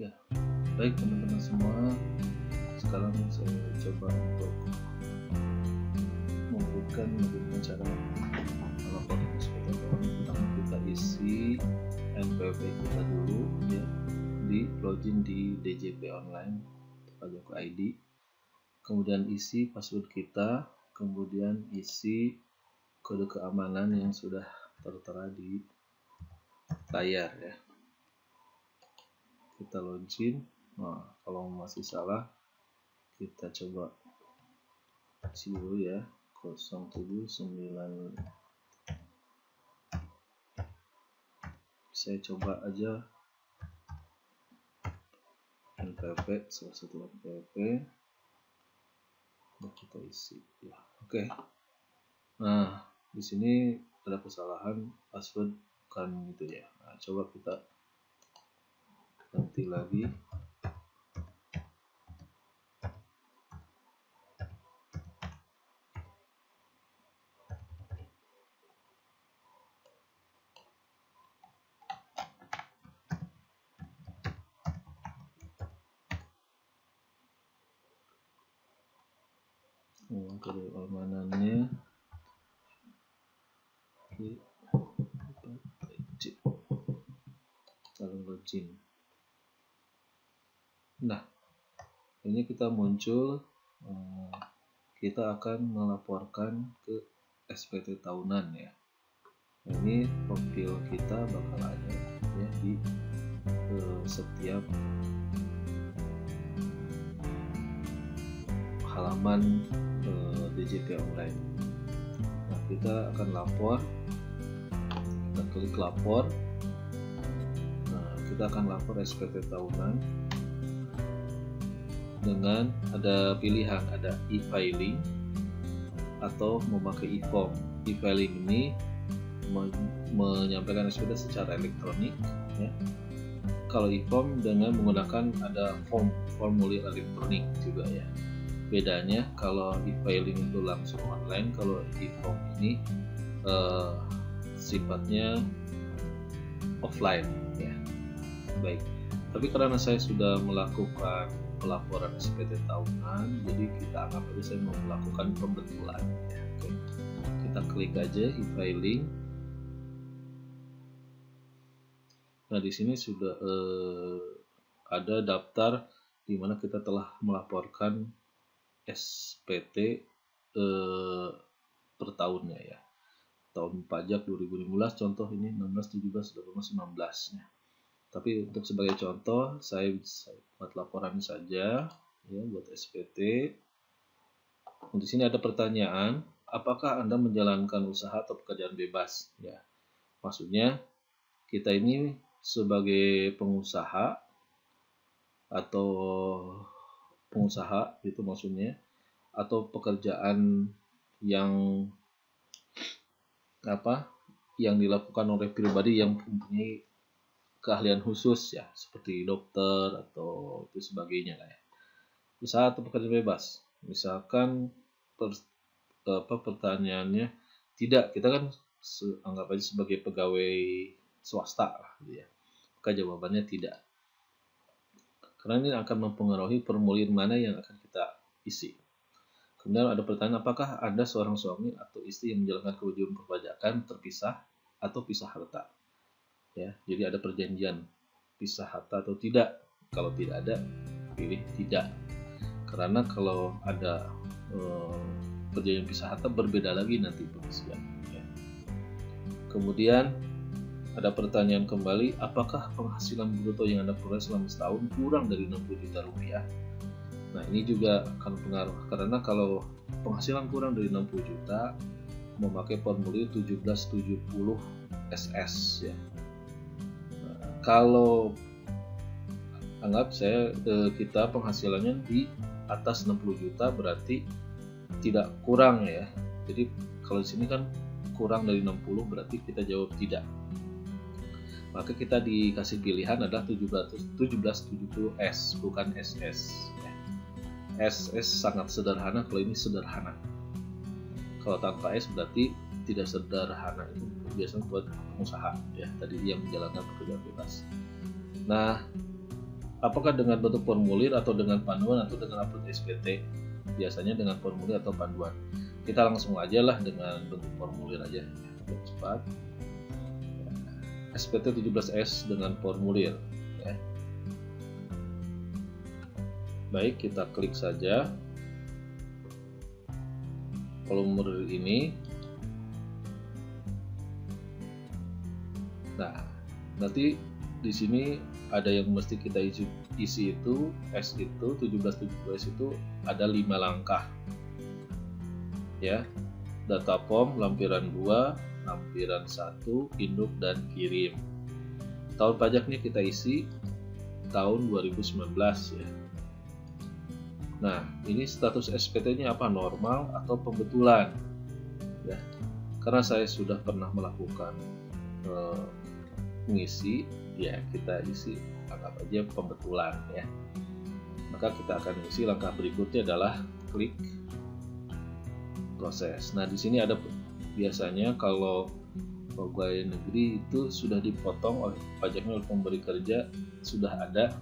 Ya, baik teman-teman semua, sekarang saya coba untuk memberikan bagaimana cara melaporkan SPT tahunan. Pertama kita isi NPWP kita dulu ya, di login di DJP online Pajak ID, kemudian isi password kita, kemudian isi kode keamanan yang sudah tertera di layar ya. Kita login. Nah, kalau masih salah kita coba isi dulu ya, 079. Saya coba aja NPWP, salah satu NPWP. Nah, kita isi ya. Oke. Nah, di sini ada kesalahan password bukan gitu ya. Nah, coba kita ganti lagi. Kode keamanannya lalu login. Nah, ini kita muncul, kita akan melaporkan ke SPT tahunan ya. Ini profil kita bakal ada ya di setiap halaman DJP online. Nah, kita akan lapor, kita klik lapor. Nah, kita akan lapor SPT tahunan dengan ada pilihan, ada e-filing atau memakai e-form. E-filing ini menyampaikan SPT secara elektronik ya. Kalau e-form dengan menggunakan ada formulir elektronik juga ya. Bedanya kalau e-filing itu langsung online, kalau e-form ini sifatnya offline ya. Baik, tapi karena saya sudah melakukan pelaporan SPT tahunan, jadi kita anggap aja saya mau melakukan pembetulan ya. Oke. Kita klik aja e-filing. Nah, di sini sudah ada daftar di mana kita telah melaporkan SPT per tahunnya ya. Tahun pajak 2015 contoh ini 16, 17, 18, 19 ya. Tapi untuk sebagai contoh saya bisa buat laporan saja ya buat SPT. Di sini ada pertanyaan, apakah Anda menjalankan usaha atau pekerjaan bebas ya. Maksudnya kita ini sebagai pengusaha atau pengusaha itu maksudnya, atau pekerjaan yang yang dilakukan oleh pribadi yang mempunyai keahlian khusus ya, seperti dokter atau itu sebagainya lah ya. Usaha atau pekerjaan bebas. Misalkan pertanyaannya tidak, kita kan anggap aja sebagai pegawai swasta lah gitu ya. Maka jawabannya tidak. Karena ini akan mempengaruhi formulir mana yang akan kita isi. Kemudian ada pertanyaan, apakah Anda seorang suami atau istri yang menjalankan kewajiban perpajakan terpisah atau pisah harta? Ya, jadi ada perjanjian pisah harta atau tidak. Kalau tidak ada, pilih tidak. Karena kalau ada perjanjian pisah harta berbeda lagi nanti pengisian. Ya. Kemudian ada pertanyaan kembali, apakah penghasilan bruto yang Anda peroleh selama setahun kurang dari 60 juta rupiah? Nah, ini juga akan pengaruh, karena kalau penghasilan kurang dari 60 juta memakai formulir 1770 SS ya. Nah, kalau anggap kita penghasilannya di atas 60 juta berarti tidak kurang ya. Jadi kalau di sini kan kurang dari 60 berarti kita jawab tidak. Maka kita dikasih pilihan adalah 1770S bukan SS ya. SS sangat sederhana, kalau ini sederhana. Kalau tanpa S berarti tidak sederhana, itu biasanya buat pengusaha ya, tadi yang menjalankan pekerjaan bebas. Nah, Apakah dengan bentuk formulir atau dengan panduan atau dengan upload SPT? Biasanya dengan formulir atau panduan. Kita langsung aja lah dengan bentuk formulir aja, cepat. SPT 17S dengan formulir. Ya. Baik, kita klik saja formulir ini. Nah, nanti di sini ada yang mesti kita isi itu, S itu 17 itu ada 5 langkah. Ya. Data form lampiran 2, lampiran 1, induk dan kirim. Tahun pajaknya kita isi tahun 2019 ya. Nah, ini status SPT-nya apa? Normal atau pembetulan? Ya. Karena saya sudah pernah melakukan mengisi, ya kita isi anggap aja pembetulan ya. Maka kita akan isi langkah berikutnya adalah klik proses. Nah, di sini ada biasanya kalau pegawai negeri itu sudah dipotong oleh pajaknya oleh pemberi kerja, sudah ada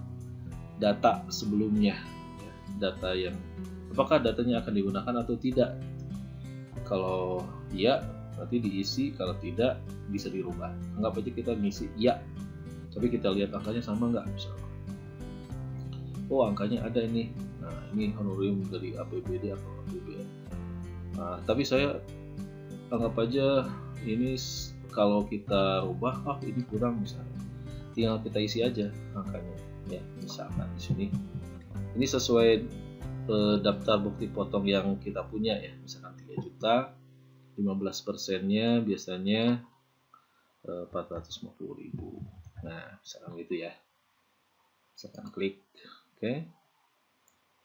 data sebelumnya, ya, data yang apakah datanya akan digunakan atau tidak. Kalau iya nanti diisi, kalau tidak bisa dirubah. Anggap aja kita ngisi iya, tapi kita lihat angkanya sama nggak misalnya. Oh, angkanya ada ini. Nah, ini honorarium dari APBD atau APBN. Nah, tapi saya anggap aja ini kalau kita rubah, ini kurang misalnya. Tinggal kita isi aja angkanya. Ya, misalkan di sini. Ini sesuai daftar bukti potong yang kita punya ya. Misalkan 3 juta. 15%-nya biasanya 450.000. Nah, misalkan gitu ya. Misalkan klik. Oke.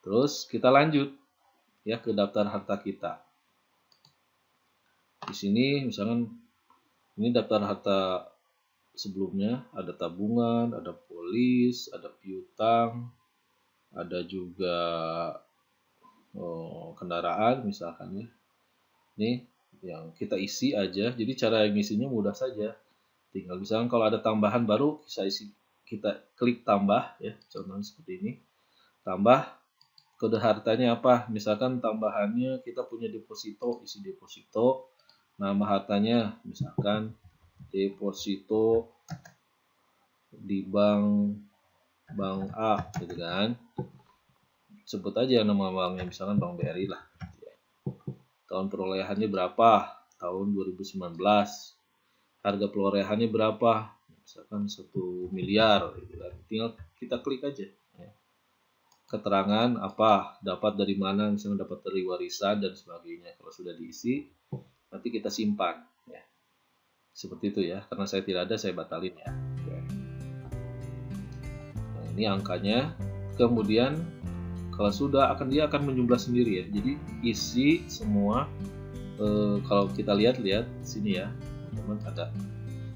Terus kita lanjut ya ke daftar harta kita. Di sini misalkan ini daftar harta sebelumnya, ada tabungan, ada polis, ada piutang, ada juga kendaraan misalkan ya. Ini yang kita isi aja, jadi cara ngisinya mudah saja. Tinggal misalkan kalau ada tambahan baru kita klik tambah ya, contohnya seperti ini. Tambah kode hartanya apa? Misalkan tambahannya kita punya deposito, isi deposito. Nama hartanya misalkan deposito di bank A gitu kan. Sebut aja nama banknya, misalkan Bank BRI lah. Tahun perolehannya berapa? Tahun 2019. Harga perolehannya berapa? Misalkan 1 miliar gitu kan. Tinggal kita klik aja ya. Keterangan apa? Dapat dari mana? Misalnya dapat dari warisan dan sebagainya. Kalau sudah diisi, nanti kita simpan ya. Seperti itu ya. Karena saya tidak ada, saya batalin ya. Oke. Nah, ini angkanya. Kemudian kalau sudah dia akan menjumlah sendiri ya. Jadi isi semua. Kalau kita lihat sini ya, teman-teman, ada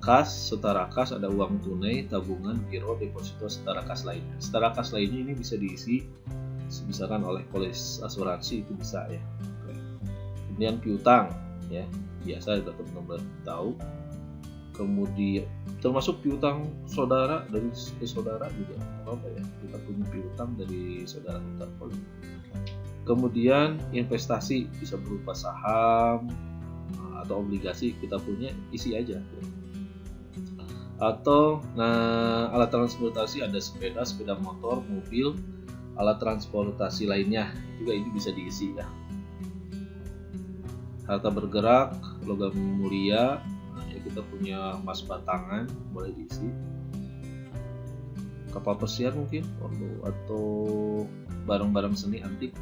kas, setara kas, ada uang tunai, tabungan, giro, deposito, setara kas lainnya. Setara kas lainnya ini bisa diisi misalkan oleh polis asuransi, itu bisa ya. Oke. Kemudian piutang ya, biasa teman-teman tahu. Kemudian termasuk piutang saudara dari saudara juga apa ya, kita punya piutang dari saudara kita. Kemudian investasi bisa berupa saham atau obligasi, kita punya isi aja. Atau alat transportasi, ada sepeda motor, mobil, alat transportasi lainnya juga ini bisa diisi ya. Harta bergerak, logam mulia, ya kita punya emas batangan boleh diisi. Kapal pesiar mungkin atau barang-barang seni antik.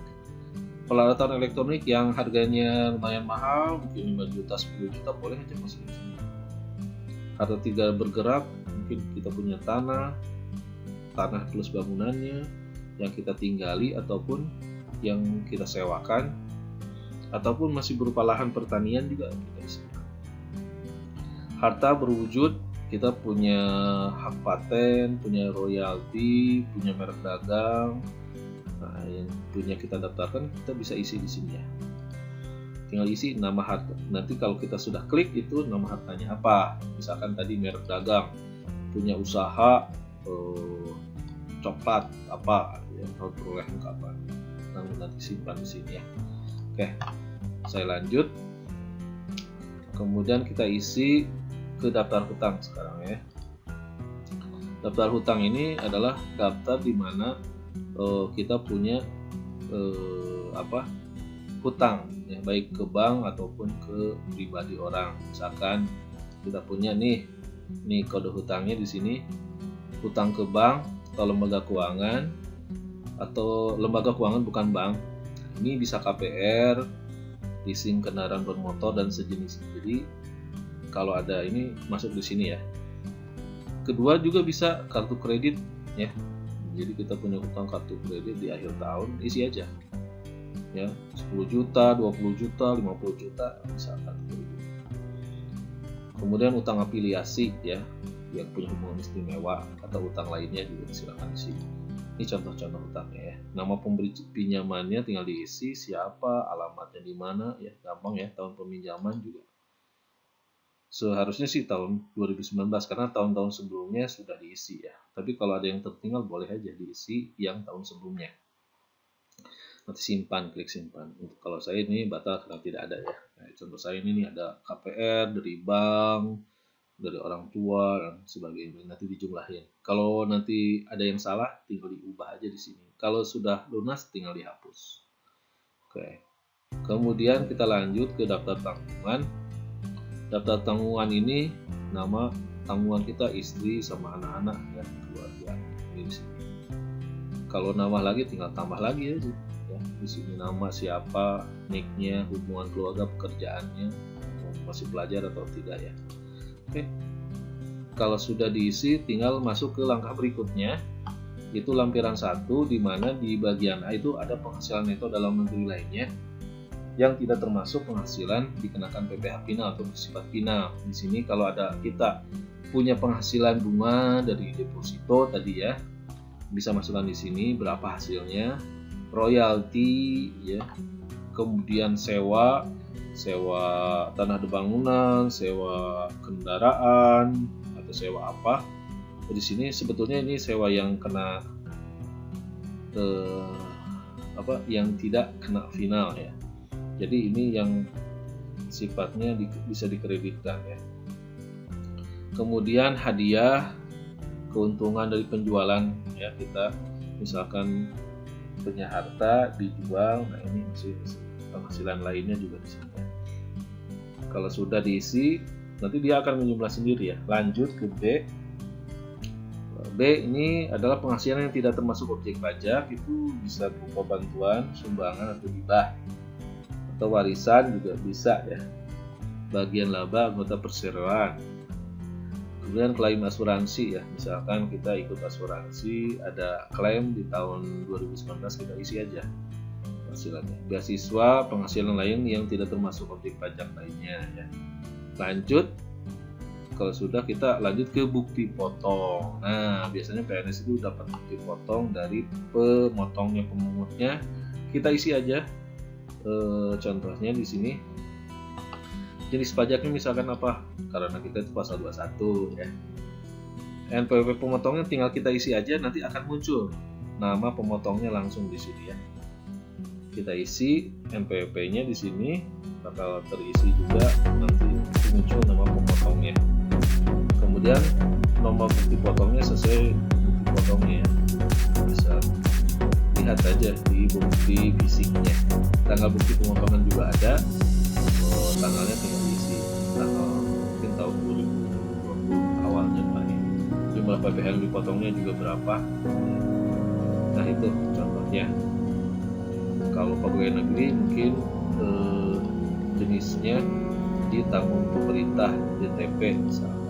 Peralatan elektronik yang harganya lumayan mahal, mungkin 5 juta, 10 juta boleh aja masuk di sini. Harta tidak bergerak, mungkin kita punya tanah plus bangunannya yang kita tinggali ataupun yang kita sewakan, ataupun masih berupa lahan pertanian juga kita isi. Harta berwujud, kita punya hak paten, punya royalti, punya merek dagang. Nah, yang punya kita daftarkan, kita bisa isi di sini ya. Tinggal isi nama harta. Nanti kalau kita sudah klik itu nama hartanya apa. Misalkan tadi merek dagang, punya usaha coklat apa, ya, tahun perolehan kapan, nanti simpan di sini ya. Oke, saya lanjut. Kemudian kita isi ke daftar hutang sekarang ya. Daftar hutang ini adalah daftar di mana kita punya hutang ya, baik ke bank ataupun ke pribadi orang. Misalkan kita punya nih kode hutangnya di sini, hutang ke bank atau lembaga keuangan, atau lembaga keuangan bukan bank. Ini bisa KPR, leasing kendaraan bermotor dan sejenis. Jadi kalau ada ini masuk di sini ya. Kedua juga bisa kartu kredit ya. Jadi kita punya hutang kartu kredit di akhir tahun, isi aja. Ya, 10 juta, 20 juta, 50 juta bisa kartu kredit. Kemudian utang afiliasi ya, yang punya hubungan istimewa atau utang lainnya juga silakan isi. Ini contoh-contoh utangnya ya. Nama pemberi pinjamannya tinggal diisi, siapa, alamatnya di mana ya, gampang ya. Tahun peminjaman juga. Seharusnya sih tahun 2019 karena tahun-tahun sebelumnya sudah diisi ya. Tapi kalau ada yang tertinggal boleh aja diisi yang tahun sebelumnya. Nanti simpan, klik simpan. Untuk kalau saya ini batal karena tidak ada ya. Nah, contoh saya ini ada KPR dari bank, dari orang tua dan sebagainya. Nanti dijumlahin. Kalau nanti ada yang salah, tinggal diubah aja di sini. Kalau sudah lunas, tinggal dihapus. Oke. Kemudian kita lanjut ke daftar tanggungan. Daftar tanggungan ini nama tanggungan kita istri sama anak-anak ya, keluarga. Ini di sini. Kalau nambah lagi, tinggal tambah lagi aja. Ya, di sini nama siapa, nicknya, hubungan keluarga, pekerjaannya, masih pelajar atau tidak ya. Oke. Kalau sudah diisi, tinggal masuk ke langkah berikutnya, yaitu lampiran 1, di mana di bagian A itu ada penghasilan neto dalam negeri lainnya yang tidak termasuk penghasilan dikenakan PPh final atau bersifat final. Di sini kalau ada kita punya penghasilan bunga dari deposito tadi ya, bisa masukkan di sini berapa hasilnya, royalti ya, kemudian sewa tanah bangunan, sewa kendaraan atau sewa apa. Di sini sebetulnya ini sewa yang kena yang tidak kena final ya. Jadi ini yang sifatnya bisa dikreditkan ya. Kemudian hadiah, keuntungan dari penjualan ya, kita misalkan punya harta dijual, nah ini masih penghasilan lainnya juga di sini. Kalau sudah diisi, nanti dia akan menjumlah sendiri ya. Lanjut ke B. B ini adalah penghasilan yang tidak termasuk objek pajak, itu bisa berupa bantuan, sumbangan atau hibah atau warisan juga bisa ya. Bagian laba anggota perseroan. Kemudian klaim asuransi ya, misalkan kita ikut asuransi, ada klaim di tahun 2019 kita isi aja penghasilannya. Beasiswa, penghasilan lain yang tidak termasuk objek pajak lainnya ya. Lanjut, kalau sudah kita lanjut ke bukti potong. Nah, biasanya PNS itu dapat bukti potong dari pemotongnya, pemungutnya. Kita isi aja. Contohnya di sini jenis pajaknya misalkan apa, karena kita itu pasal 21 ya. NPWP pemotongnya tinggal kita isi aja, nanti akan muncul nama pemotongnya langsung di sini ya. Kita isi NPWP-nya di sini, bakal terisi juga, nanti muncul nama pemotongnya. Kemudian nomor bukti potongnya sesuai bukti potongnya ya. Bisa lihat aja di bukti fisiknya. Tanggal bukti pemotongan juga ada, tanggalnya tinggal diisi, tanggal mungkin tahun 2020 awalnya ya. Jumlah PPh yang dipotongnya juga berapa. Nah itu contohnya. Kalau pegawai negeri mungkin jenisnya ditanggung pemerintah, DTP misalkan.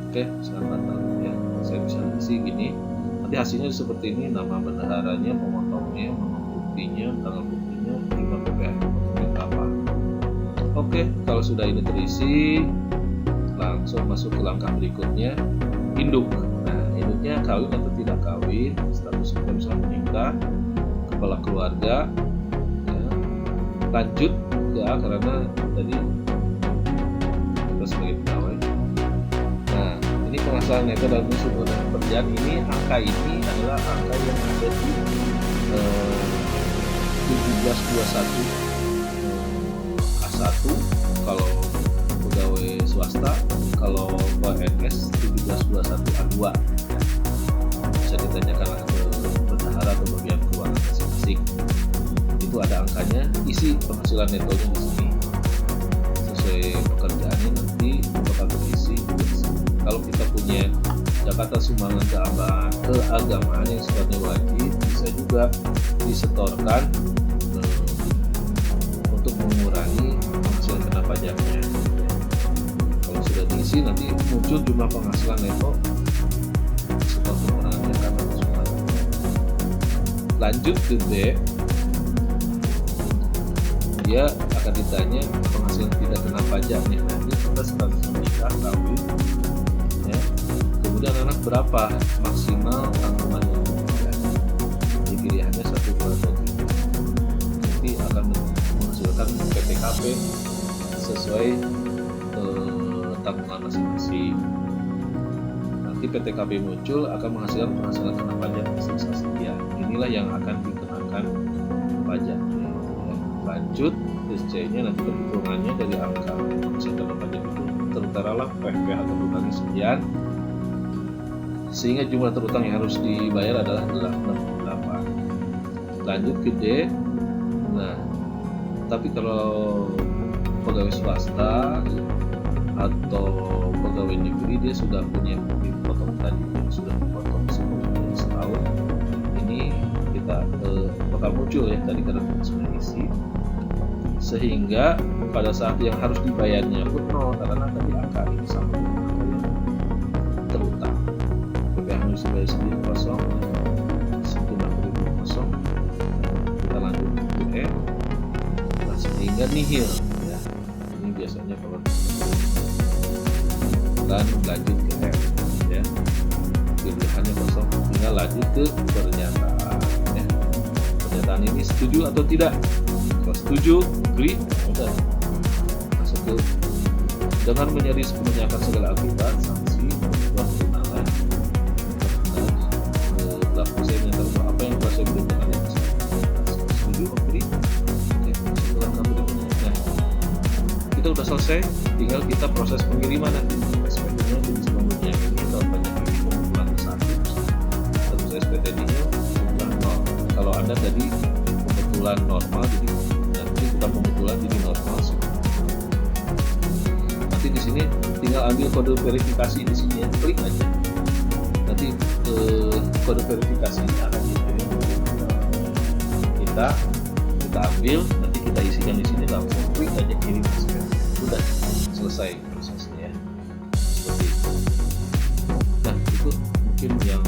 Oke, selamat tahun ya. Saya bisa isi gini. Nanti hasilnya seperti ini, nama bendaharanya, pemotongnya, nama buktinya, tanggal buktinya, jumlah PPh berapa. Oke, kalau sudah ini terisi, langsung masuk ke langkah berikutnya, induk. Nah, induknya kawin atau tidak kawin, status kita bisa menikah, kepala keluarga. Ya. Lanjut ke A karena tadi kita sebagai pegawai. Nah, ini penghasilan neto dalam sebuah pekerjaan. Ini angka ini adalah angka yang ada di 1721 A1 kalau pegawai swasta, kalau PNS 1721 A2. Bisa ditanyakan ke bendahara atau bagian keuangan masing-masing. Itu ada angkanya, isi penghasilan netonya di sini. Sesuai pekerjaannya nanti bakal terisi. Kalau kita punya Jakarta Sumbangan Keagamaan yang sifatnya wajib, bisa juga disetorkan untuk mengurangi penghasilan kena pajaknya. Kalau sudah diisi nanti muncul jumlah penghasilan neto setor pengurangan Jakarta Sumbangan. Lanjut ke D, dia akan ditanya penghasilan tidak kena pajaknya. Nanti kita status menikah, kawin, ya. Kemudian anak berapa maksimal tanggungan yang diberikan. Jadi pilihannya 1, 2, atau 3. Nanti akan menghasilkan PTKP sesuai tanggungan masing-masing. Nanti PTKP muncul akan menghasilkan penghasilan kena pajak sebesar sekian. Inilah yang akan dikenakan pajaknya. Lanjut SC-nya nanti perhitungannya dari angka penghasilan kena pajak itu terutaralah PPh atau berbagai sekian, sehingga jumlah terutang yang harus dibayar adalah 68. Lanjut ke D. Nah, tapi kalau pegawai swasta atau pegawai negeri dia sudah punya potong tadi, sudah dipotong sebelumnya setahun. Ini kita bakal muncul ya tadi karena sudah isi, sehingga pada saat yang harus dibayarnya pun nol karena tadi angka ini sama dengan angka yang terutang. PPh harus dibayar sendiri kosong, sejumlah ribu kosong. Kita lanjut ke E. Nah, sehingga nihil ya. Ini biasanya kalau dan lanjut ke F ya. Pilihannya kosong. Tinggal lanjut ke pernyataan ya. Pernyataan ini setuju atau tidak? Kalau setuju, agree, udah masuk ke dengan menyeri sepenuhnya akan segala akibat, sanksi, buat tunangan dan pelaku saya menyatakan apa yang telah saya beritakan yang setuju, agree, oke, masuk ke langkah berikutnya. Nah, kita udah selesai, tinggal kita proses pengiriman nanti SPT-nya. Jadi sebelumnya ini kalau banyak ini pengumpulan ke 1 terus SPT-nya jumlah 0. Kalau Anda tadi pembetulan normal, jadi nanti kita pembetulan jadi normal sih. Nanti di sini tinggal ambil kode verifikasi di sini ya, klik aja. Nanti kode verifikasi akan dikirim kita ambil, nanti kita isikan di sini langsung klik aja kirim SPT. Sudah selesai prosesnya ya. Seperti itu. Nah, itu mungkin yang